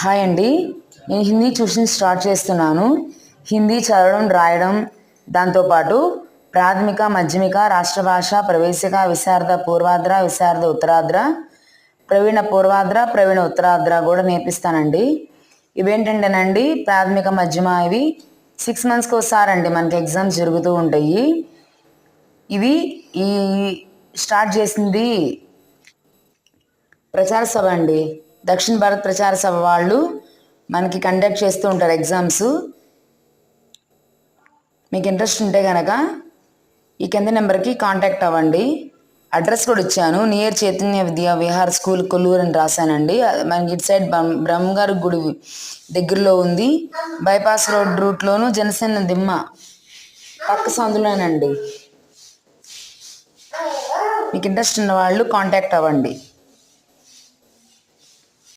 Hi అండి, నేను Hindi tuition start చేస్తున్నాను. హిందీ చదవడం, రాయడం, దాంతోపాటు ప్రాథమిక, మాధ్యమిక, రాష్ట్ర భాష, ప్రవేశిక, విశారద పూర్వాద్ర, విశారద ఉత్తరాద్ర, ప్రవీణ పూర్వాద్ర, ప్రవీణ ఉత్తరాద్ర కూడా నేర్పిస్తానండి. ఇవేంటంటేనండి ప్రాథమిక, మధ్యమ ఇవి 6 monthsకి ఒకసారి అండి మనకి ఎగ్జామ్స్ జరుగుతూ ఉంటాయి. ఇవి ఈ స్టార్ట్ చేసింది ప్రచార సభ అండి. దక్షిణ భారత్ ప్రచార సభ వాళ్ళు మనకి కండక్ట్ చేస్తూ ఉంటారు ఎగ్జామ్స్. మీకు ఇంట్రెస్ట్ ఉంటే కనుక ఈ కింద నెంబర్కి కాంటాక్ట్ అవ్వండి. అడ్రస్ కూడా ఇచ్చాను. నియర్ చైతన్య విద్యా విహార్ స్కూల్, కొల్లూరు అని రాశానండి. మనకి ఇటు సైడ్ బ్రహ్మగారి గుడి దగ్గరలో ఉంది. బైపాస్ రోడ్ రూట్లోను జనసేన దిమ్మ పక్క సందులోనండి. మీకు ఇంట్రెస్ట్ ఉన్న వాళ్ళు కాంటాక్ట్ అవ్వండి.